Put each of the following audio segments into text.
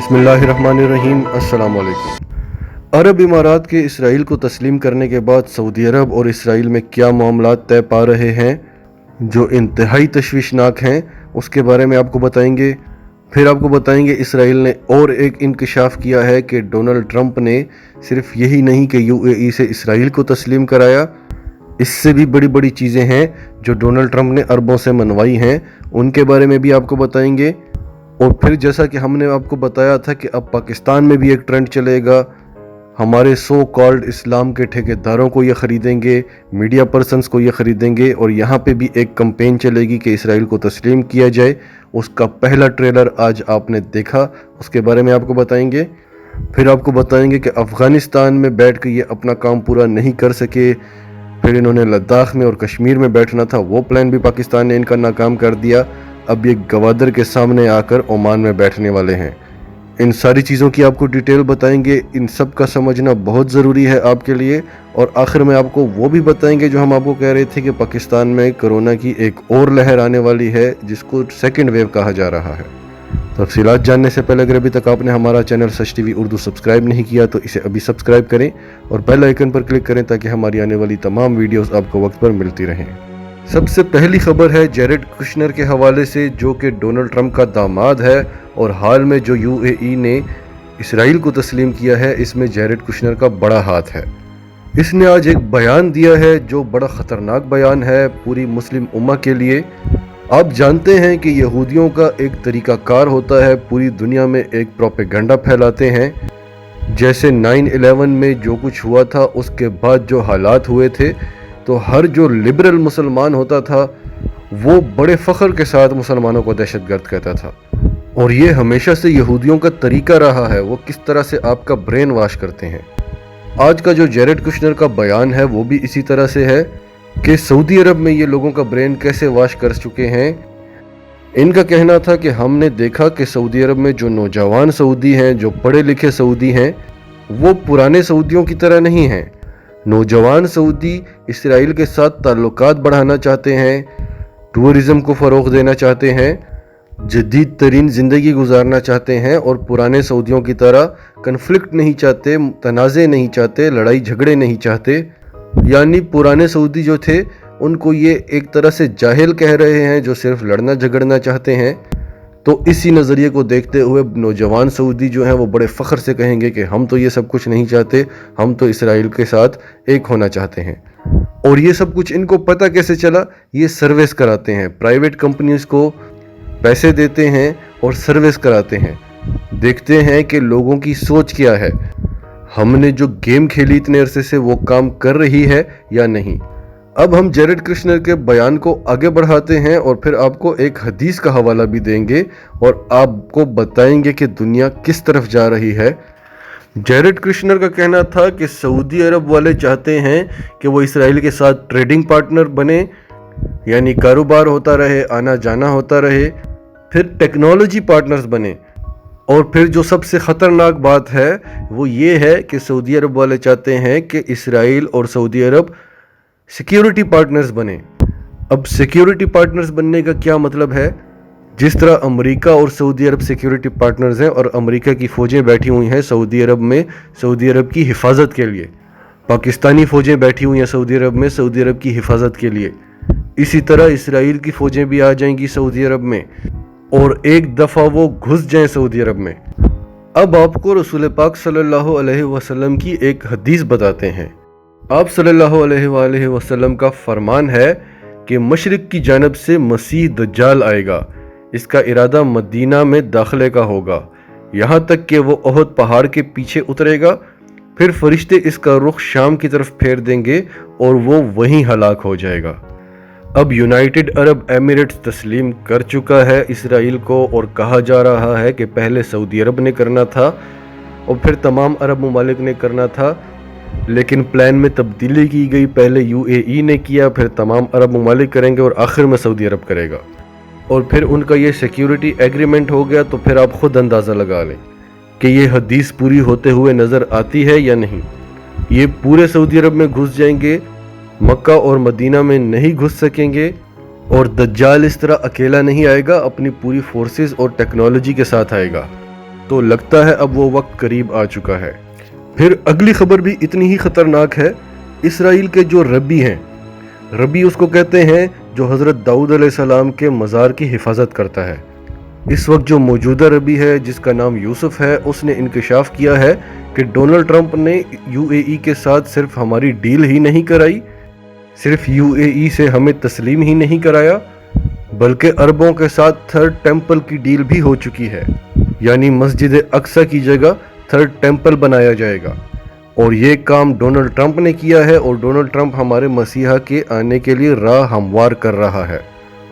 بسم اللہ الرحمن الرحیم۔ السلام علیکم۔ عرب امارات کے اسرائیل کو تسلیم کرنے کے بعد سعودی عرب اور اسرائیل میں کیا معاملات طے پا رہے ہیں جو انتہائی تشویشناک ہیں، اس کے بارے میں آپ کو بتائیں گے۔ پھر آپ کو بتائیں گے اسرائیل نے اور ایک انکشاف کیا ہے کہ ڈونلڈ ٹرمپ نے صرف یہی نہیں کہ UAE سے اسرائیل کو تسلیم کرایا، اس سے بھی بڑی بڑی چیزیں ہیں جو ڈونلڈ ٹرمپ نے عربوں سے منوائی ہیں، ان کے بارے میں بھی آپ کو بتائیں گے۔ اور پھر جیسا کہ ہم نے آپ کو بتایا تھا کہ اب پاکستان میں بھی ایک ٹرینڈ چلے گا، ہمارے سو کالڈ اسلام کے ٹھیکیداروں کو یہ خریدیں گے، میڈیا پرسنز کو یہ خریدیں گے، اور یہاں پہ بھی ایک کمپین چلے گی کہ اسرائیل کو تسلیم کیا جائے۔ اس کا پہلا ٹریلر آج آپ نے دیکھا، اس کے بارے میں آپ کو بتائیں گے۔ پھر آپ کو بتائیں گے کہ افغانستان میں بیٹھ کے یہ اپنا کام پورا نہیں کر سکے، پھر انہوں نے لداخ میں اور کشمیر میں بیٹھنا تھا، وہ پلان بھی پاکستان نے ان کا ناکام کر دیا۔ اب یہ گوادر کے سامنے آ کر عمان میں بیٹھنے والے ہیں۔ ان ساری چیزوں کی آپ کو ڈیٹیل بتائیں گے، ان سب کا سمجھنا بہت ضروری ہے آپ کے لیے۔ اور آخر میں آپ کو وہ بھی بتائیں گے جو ہم آپ کو کہہ رہے تھے کہ پاکستان میں کرونا کی ایک اور لہر آنے والی ہے جس کو سیکنڈ ویو کہا جا رہا ہے۔ تفصیلات جاننے سے پہلے اگر ابھی تک آپ نے ہمارا چینل سچ ٹی وی اردو سبسکرائب نہیں کیا تو اسے ابھی سبسکرائب کریں اور بیل آئیکن پر کلک کریں تاکہ ہماری آنے والی تمام ویڈیوز آپ کو وقت پر ملتی رہیں۔ سب سے پہلی خبر ہے جیرڈ کشنر کے حوالے سے، جو کہ ڈونلڈ ٹرمپ کا داماد ہے، اور حال میں جو UAE نے اسرائیل کو تسلیم کیا ہے اس میں جیرڈ کشنر کا بڑا ہاتھ ہے۔ اس نے آج ایک بیان دیا ہے جو بڑا خطرناک بیان ہے پوری مسلم امہ کے لیے۔ آپ جانتے ہیں کہ یہودیوں کا ایک طریقہ کار ہوتا ہے، پوری دنیا میں ایک پروپیگنڈا پھیلاتے ہیں، جیسے 9/11 میں جو کچھ ہوا تھا اس کے بعد جو حالات ہوئے تھے، تو ہر جو لبرل مسلمان ہوتا تھا وہ بڑے فخر کے ساتھ مسلمانوں کو دہشت گرد کہتا تھا، اور یہ ہمیشہ سے یہودیوں کا طریقہ رہا ہے، وہ کس طرح سے آپ کا برین واش کرتے ہیں۔ آج کا جو جیرڈ کشنر کا بیان ہے وہ بھی اسی طرح سے ہے کہ سعودی عرب میں یہ لوگوں کا برین کیسے واش کر چکے ہیں۔ ان کا کہنا تھا کہ ہم نے دیکھا کہ سعودی عرب میں جو نوجوان سعودی ہیں، جو پڑھے لکھے سعودی ہیں، وہ پرانے سعودیوں کی طرح نہیں ہیں۔ نوجوان سعودی اسرائیل کے ساتھ تعلقات بڑھانا چاہتے ہیں، ٹورزم کو فروغ دینا چاہتے ہیں، جدید ترین زندگی گزارنا چاہتے ہیں، اور پرانے سعودیوں کی طرح کنفلکٹ نہیں چاہتے، تنازع نہیں چاہتے، لڑائی جھگڑے نہیں چاہتے۔ یعنی پرانے سعودی جو تھے ان کو یہ ایک طرح سے جاہل کہہ رہے ہیں جو صرف لڑنا جھگڑنا چاہتے ہیں۔ تو اسی نظریے کو دیکھتے ہوئے نوجوان سعودی جو ہیں وہ بڑے فخر سے کہیں گے کہ ہم تو یہ سب کچھ نہیں چاہتے، ہم تو اسرائیل کے ساتھ ایک ہونا چاہتے ہیں۔ اور یہ سب کچھ ان کو پتہ کیسے چلا؟ یہ سروس کراتے ہیں، پرائیویٹ کمپنیز کو پیسے دیتے ہیں اور سروس کراتے ہیں، دیکھتے ہیں کہ لوگوں کی سوچ کیا ہے، ہم نے جو گیم کھیلی اتنے عرصے سے وہ کام کر رہی ہے یا نہیں۔ اب ہم جیرڈ کشنر کے بیان کو آگے بڑھاتے ہیں اور پھر آپ کو ایک حدیث کا حوالہ بھی دیں گے اور آپ کو بتائیں گے کہ دنیا کس طرف جا رہی ہے۔ جیرڈ کشنر کا کہنا تھا کہ سعودی عرب والے چاہتے ہیں کہ وہ اسرائیل کے ساتھ ٹریڈنگ پارٹنر بنے، یعنی کاروبار ہوتا رہے، آنا جانا ہوتا رہے، پھر ٹیکنالوجی پارٹنرز بنے، اور پھر جو سب سے خطرناک بات ہے وہ یہ ہے کہ سعودی عرب والے چاہتے ہیں کہ اسرائیل اور سعودی عرب سیکیورٹی پارٹنرز بنے۔ اب سیکیورٹی پارٹنرز بننے کا کیا مطلب ہے؟ جس طرح امریکہ اور سعودی عرب سیکیورٹی پارٹنرز ہیں اور امریکہ کی فوجیں بیٹھی ہوئی ہیں سعودی عرب میں سعودی عرب کی حفاظت کے لیے، پاکستانی فوجیں بیٹھی ہوئی ہیں سعودی عرب میں سعودی عرب کی حفاظت کے لیے، اسی طرح اسرائیل کی فوجیں بھی آ جائیں گی سعودی عرب میں اور ایک دفعہ وہ گھس جائیں سعودی عرب میں۔ اب آپ کو رسول پاک صلی اللہ علیہ وسلم کی ایک حدیث بتاتے ہیں۔ آپ صلی اللہ علیہ وآلہ وسلم کا فرمان ہے کہ مشرق کی جانب سے مسیح دجال آئے گا، اس کا ارادہ مدینہ میں داخلے کا ہوگا، یہاں تک کہ وہ احد پہاڑ کے پیچھے اترے گا، پھر فرشتے اس کا رخ شام کی طرف پھیر دیں گے اور وہ وہیں ہلاک ہو جائے گا۔ اب یونائٹڈ عرب ایمریٹس تسلیم کر چکا ہے اسرائیل کو، اور کہا جا رہا ہے کہ پہلے سعودی عرب نے کرنا تھا اور پھر تمام عرب ممالک نے کرنا تھا، لیکن پلان میں تبدیلی کی گئی، پہلے UAE نے کیا، پھر تمام عرب ممالک کریں گے اور آخر میں سعودی عرب کرے گا، اور پھر ان کا یہ سیکیورٹی ایگریمنٹ ہو گیا۔ تو پھر آپ خود اندازہ لگا لیں کہ یہ حدیث پوری ہوتے ہوئے نظر آتی ہے یا نہیں۔ یہ پورے سعودی عرب میں گھس جائیں گے، مکہ اور مدینہ میں نہیں گھس سکیں گے، اور دجال اس طرح اکیلا نہیں آئے گا، اپنی پوری فورسز اور ٹیکنالوجی کے ساتھ آئے گا۔ تو لگتا ہے اب وہ وقت قریب آ چکا ہے۔ پھر اگلی خبر بھی اتنی ہی خطرناک ہے۔ اسرائیل کے جو ربی ہیں، ربی اس کو کہتے ہیں جو حضرت داؤد علیہ السلام کے مزار کی حفاظت کرتا ہے۔ اس وقت جو موجودہ ربی ہے جس کا نام یوسف ہے، اس نے انکشاف کیا ہے کہ ڈونلڈ ٹرمپ نے UAE کے ساتھ صرف ہماری ڈیل ہی نہیں کرائی، صرف UAE سے ہمیں تسلیم ہی نہیں کرایا، بلکہ عربوں کے ساتھ تھرڈ ٹیمپل کی ڈیل بھی ہو چکی ہے، یعنی مسجد اقصی کی جگہ تھرڈ ٹیمپل بنایا جائے گا۔ اور یہ کام ڈونلڈ ٹرمپ نے کیا ہے، اور ڈونلڈ ٹرمپ ہمارے مسیحا کے آنے کے لیے راہ ہموار کر رہا ہے۔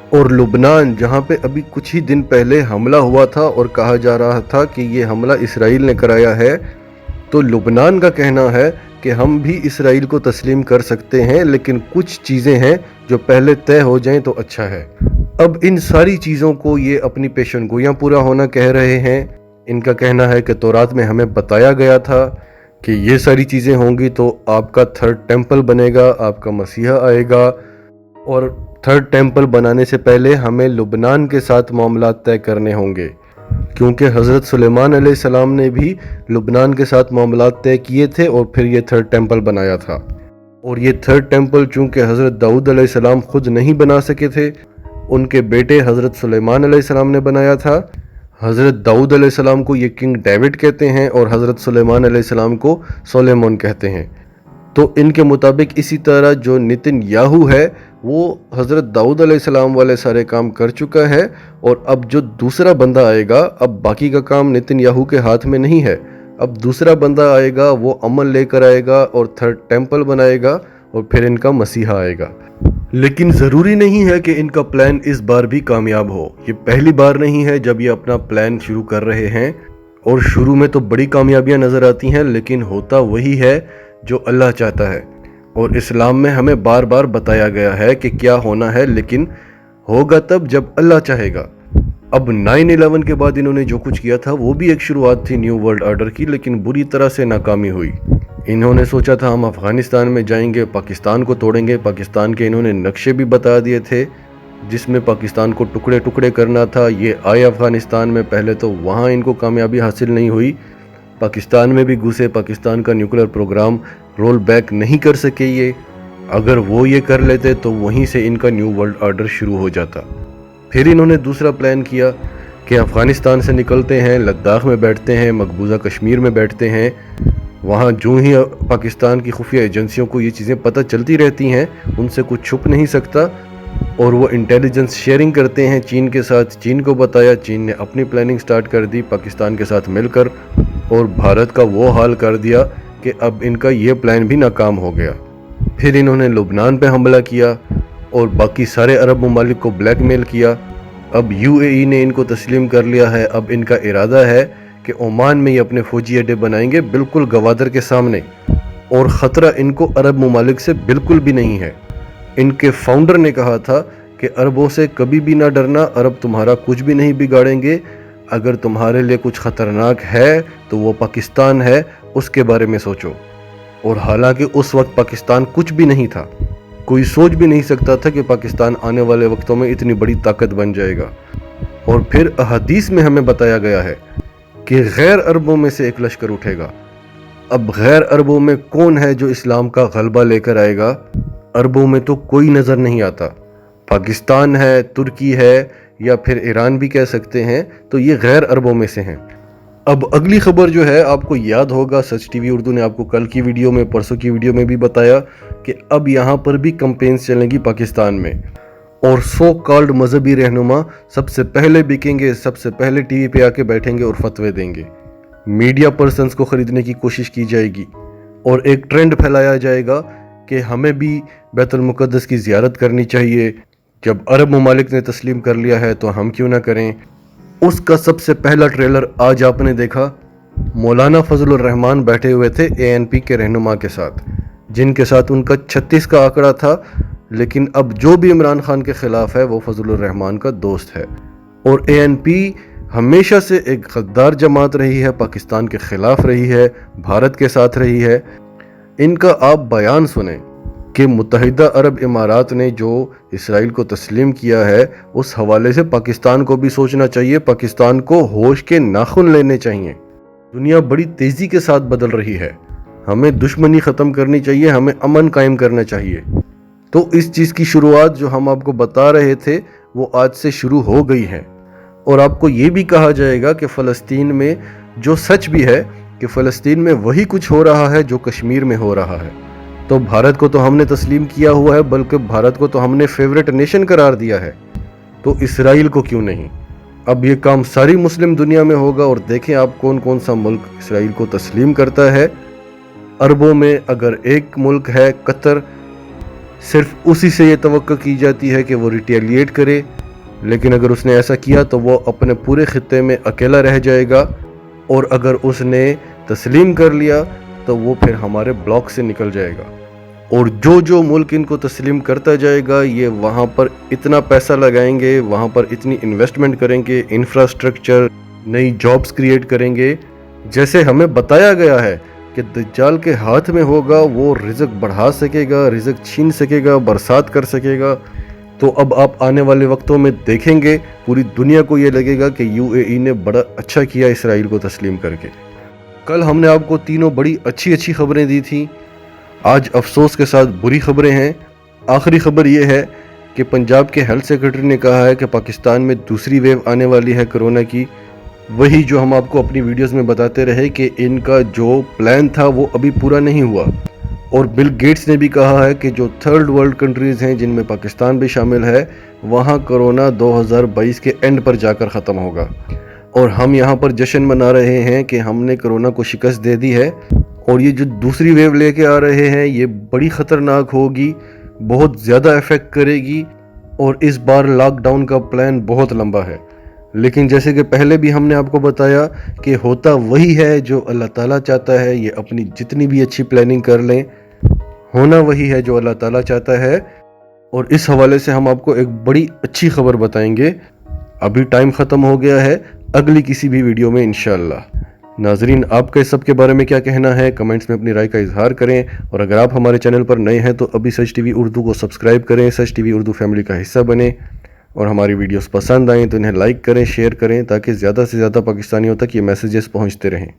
اور لبنان، جہاں پہ ابھی کچھ ہی دن پہلے حملہ ہوا تھا اور کہا جا رہا تھا کہ یہ حملہ اسرائیل نے کرایا ہے، تو لبنان کا کہنا ہے کہ ہم بھی اسرائیل کو تسلیم کر سکتے ہیں، لیکن کچھ چیزیں ہیں جو پہلے طے ہو جائیں تو اچھا ہے۔ اب ان ساری چیزوں کو یہ اپنی پیشن گوئیاں پورا ہونا کہہ رہے ہیں۔ ان کا کہنا ہے کہ تورات میں ہمیں بتایا گیا تھا کہ یہ ساری چیزیں ہوں گی تو آپ کا تھرڈ ٹیمپل بنے گا، آپ کا مسیحا آئے گا، اور تھرڈ ٹیمپل بنانے سے پہلے ہمیں لبنان کے ساتھ معاملات طے کرنے ہوں گے، کیونکہ حضرت سلیمان علیہ السلام نے بھی لبنان کے ساتھ معاملات طے کیے تھے اور پھر یہ تھرڈ ٹیمپل بنایا تھا۔ اور یہ تھرڈ ٹیمپل چونکہ حضرت داؤد علیہ السلام خود نہیں بنا سکے تھے، ان کے بیٹے حضرت سلیمان علیہ السلام نے بنایا تھا۔ حضرت داؤد علیہ السلام کو یہ کنگ ڈیوڈ کہتے ہیں اور حضرت سلیمان علیہ السلام کو سلیمان کہتے ہیں۔ تو ان کے مطابق اسی طرح جو نتن یاہو ہے وہ حضرت داؤد علیہ السلام والے سارے کام کر چکا ہے، اور اب جو دوسرا بندہ آئے گا، اب باقی کا کام نتن یاہو کے ہاتھ میں نہیں ہے، اب دوسرا بندہ آئے گا، وہ عمل لے کر آئے گا اور تھرڈ ٹیمپل بنائے گا، اور پھر ان کا مسیحا آئے گا۔ لیکن ضروری نہیں ہے کہ ان کا پلان اس بار بھی کامیاب ہو۔ یہ پہلی بار نہیں ہے جب یہ اپنا پلان شروع کر رہے ہیں، اور شروع میں تو بڑی کامیابیاں نظر آتی ہیں، لیکن ہوتا وہی ہے جو اللہ چاہتا ہے۔ اور اسلام میں ہمیں بار بار بتایا گیا ہے کہ کیا ہونا ہے، لیکن ہوگا تب جب اللہ چاہے گا۔ اب 9/11 کے بعد انہوں نے جو کچھ کیا تھا وہ بھی ایک شروعات تھی نیو ورلڈ آرڈر کی، لیکن بری طرح سے ناکامی ہوئی۔ انہوں نے سوچا تھا ہم افغانستان میں جائیں گے، پاکستان کو توڑیں گے، پاکستان کے انہوں نے نقشے بھی بتا دیے تھے جس میں پاکستان کو ٹکڑے ٹکڑے کرنا تھا۔ یہ آئے افغانستان میں، پہلے تو وہاں ان کو کامیابی حاصل نہیں ہوئی، پاکستان میں بھی گھسے، پاکستان کا نیوکلیر پروگرام رول بیک نہیں کر سکے یہ۔ اگر وہ یہ کر لیتے تو وہیں سے ان کا نیو ورلڈ آرڈر شروع ہو جاتا۔ پھر انہوں نے دوسرا پلان کیا کہ افغانستان سے نکلتے ہیں، لداخ میں بیٹھتے ہیں، مقبوضہ کشمیر میں بیٹھتے ہیں، وہاں جو ہی پاکستان کی خفیہ ایجنسیوں کو یہ چیزیں پتہ چلتی رہتی ہیں، ان سے کچھ چھپ نہیں سکتا، اور وہ انٹیلیجنس شیئرنگ کرتے ہیں چین کے ساتھ۔ چین کو بتایا، چین نے اپنی پلاننگ سٹارٹ کر دی پاکستان کے ساتھ مل کر، اور بھارت کا وہ حال کر دیا کہ اب ان کا یہ پلان بھی ناکام ہو گیا۔ پھر انہوں نے لبنان پہ حملہ کیا اور باقی سارے عرب ممالک کو بلیک میل کیا۔ اب UAE نے ان کو تسلیم کر لیا ہے۔ اب ان کا ارادہ ہے کہ عمان میں یہ اپنے فوجی اڈے بنائیں گے، بالکل گوادر کے سامنے، اور خطرہ ان کو عرب ممالک سے بالکل بھی نہیں ہے۔ ان کے فاؤنڈر نے کہا تھا کہ عربوں سے کبھی بھی نہ ڈرنا، عرب تمہارا کچھ بھی نہیں بگاڑیں گے، اگر تمہارے لیے کچھ خطرناک ہے تو وہ پاکستان ہے، اس کے بارے میں سوچو۔ اور حالانکہ اس وقت پاکستان کچھ بھی نہیں تھا، کوئی سوچ بھی نہیں سکتا تھا کہ پاکستان آنے والے وقتوں میں اتنی بڑی طاقت بن جائے گا۔ اور پھر احادیث میں ہمیں بتایا گیا ہے کہ غیر عربوں میں سے ایک لشکر اٹھے گا۔ اب غیر عربوں میں کون ہے جو اسلام کا غلبہ لے کر آئے گا؟ عربوں میں تو کوئی نظر نہیں آتا، پاکستان ہے، ترکی ہے، یا پھر ایران بھی کہہ سکتے ہیں، تو یہ غیر عربوں میں سے ہیں۔ اب اگلی خبر جو ہے، آپ کو یاد ہوگا سچ ٹی وی اردو نے آپ کو کل کی ویڈیو میں، پرسوں کی ویڈیو میں بھی بتایا کہ اب یہاں پر بھی کمپینز چلیں گی پاکستان میں، اور سو کالڈ مذہبی رہنما سب سے پہلے بکیں گے، سب سے پہلے ٹی وی پہ آ کے بیٹھیں گے اور فتوے دیں گے۔ میڈیا پرسنز کو خریدنے کی کوشش کی جائے گی، اور ایک ٹرینڈ پھیلایا جائے گا کہ ہمیں بھی بیت المقدس کی زیارت کرنی چاہیے، جب عرب ممالک نے تسلیم کر لیا ہے تو ہم کیوں نہ کریں۔ اس کا سب سے پہلا ٹریلر آج آپ نے دیکھا، مولانا فضل الرحمان بیٹھے ہوئے تھے ANP کے رہنما کے ساتھ، جن کے ساتھ ان کا 36 کا آنکڑا تھا، لیکن اب جو بھی عمران خان کے خلاف ہے وہ فضل الرحمان کا دوست ہے۔ اور ANP ہمیشہ سے ایک غدار جماعت رہی ہے، پاکستان کے خلاف رہی ہے، بھارت کے ساتھ رہی ہے۔ ان کا آپ بیان سنیں، کہ متحدہ عرب امارات نے جو اسرائیل کو تسلیم کیا ہے، اس حوالے سے پاکستان کو بھی سوچنا چاہیے، پاکستان کو ہوش کے ناخن لینے چاہیے۔ دنیا بڑی تیزی کے ساتھ بدل رہی ہے، ہمیں دشمنی ختم کرنی چاہیے، ہمیں امن قائم کرنا چاہیے۔ تو اس چیز کی شروعات جو ہم آپ کو بتا رہے تھے وہ آج سے شروع ہو گئی ہے، اور آپ کو یہ بھی کہا جائے گا کہ فلسطین میں جو سچ بھی ہے کہ فلسطین میں وہی کچھ ہو رہا ہے جو کشمیر میں ہو رہا ہے۔ تو بھارت کو تو ہم نے تسلیم کیا ہوا ہے، بلکہ بھارت کو تو ہم نے فیورٹ نیشن قرار دیا ہے، تو اسرائیل کو کیوں نہیں؟ اب یہ کام ساری مسلم دنیا میں ہوگا، اور دیکھیں آپ کون کون سا ملک اسرائیل کو تسلیم کرتا ہے۔ عربوں میں اگر ایک ملک ہے قطر، صرف اسی سے یہ توقع کی جاتی ہے کہ وہ ریٹیلیٹ کرے، لیکن اگر اس نے ایسا کیا تو وہ اپنے پورے خطے میں اکیلا رہ جائے گا، اور اگر اس نے تسلیم کر لیا تو وہ پھر ہمارے بلاک سے نکل جائے گا، اور جو ملک ان کو تسلیم کرتا جائے گا یہ وہاں پر اتنا پیسہ لگائیں گے، وہاں پر اتنی انویسٹمنٹ کریں گے، انفراسٹرکچر، نئی جابز کریٹ کریں گے۔ جیسے ہمیں بتایا گیا ہے کہ دجال کے ہاتھ میں ہوگا، وہ رزق بڑھا سکے گا، رزق چھین سکے گا، برسات کر سکے گا۔ تو اب آپ آنے والے وقتوں میں دیکھیں گے پوری دنیا کو یہ لگے گا کہ UAE نے بڑا اچھا کیا اسرائیل کو تسلیم کر کے۔ کل ہم نے آپ کو تینوں بڑی اچھی خبریں دی تھیں، آج افسوس کے ساتھ بری خبریں ہیں۔ آخری خبر یہ ہے کہ پنجاب کے ہیلتھ سیکرٹری نے کہا ہے کہ پاکستان میں دوسری ویو آنے والی ہے کرونا کی، وہی جو ہم آپ کو اپنی ویڈیوز میں بتاتے رہے کہ ان کا جو پلان تھا وہ ابھی پورا نہیں ہوا۔ اور بل گیٹس نے بھی کہا ہے کہ جو تھرڈ ورلڈ کنٹریز ہیں جن میں پاکستان بھی شامل ہے، وہاں کرونا 2022 کے اینڈ پر جا کر ختم ہوگا، اور ہم یہاں پر جشن منا رہے ہیں کہ ہم نے کرونا کو شکست دے دی ہے۔ اور یہ جو دوسری ویو لے کے آ رہے ہیں یہ بڑی خطرناک ہوگی، بہت زیادہ افیکٹ کرے گی، اور اس بار لاک ڈاؤن کا پلان بہت لمبا ہے۔ لیکن جیسے کہ پہلے بھی ہم نے آپ کو بتایا کہ ہوتا وہی ہے جو اللہ تعالیٰ چاہتا ہے، یہ اپنی جتنی بھی اچھی پلاننگ کر لیں، ہونا وہی ہے جو اللہ تعالیٰ چاہتا ہے۔ اور اس حوالے سے ہم آپ کو ایک بڑی اچھی خبر بتائیں گے۔ ابھی ٹائم ختم ہو گیا ہے، اگلی کسی بھی ویڈیو میں انشاءاللہ۔ ناظرین، آپ کا اس سب کے بارے میں کیا کہنا ہے؟ کمنٹس میں اپنی رائے کا اظہار کریں، اور اگر آپ ہمارے چینل پر نئے ہیں تو ابھی سچ ٹی وی اردو کو سبسکرائب کریں، سچ ٹی وی اردو فیملی کا حصہ بنیں، اور ہماری ویڈیوز پسند آئیں تو انہیں لائک کریں، شیئر کریں، تاکہ زیادہ سے زیادہ پاکستانیوں تک یہ میسیجز پہنچتے رہیں۔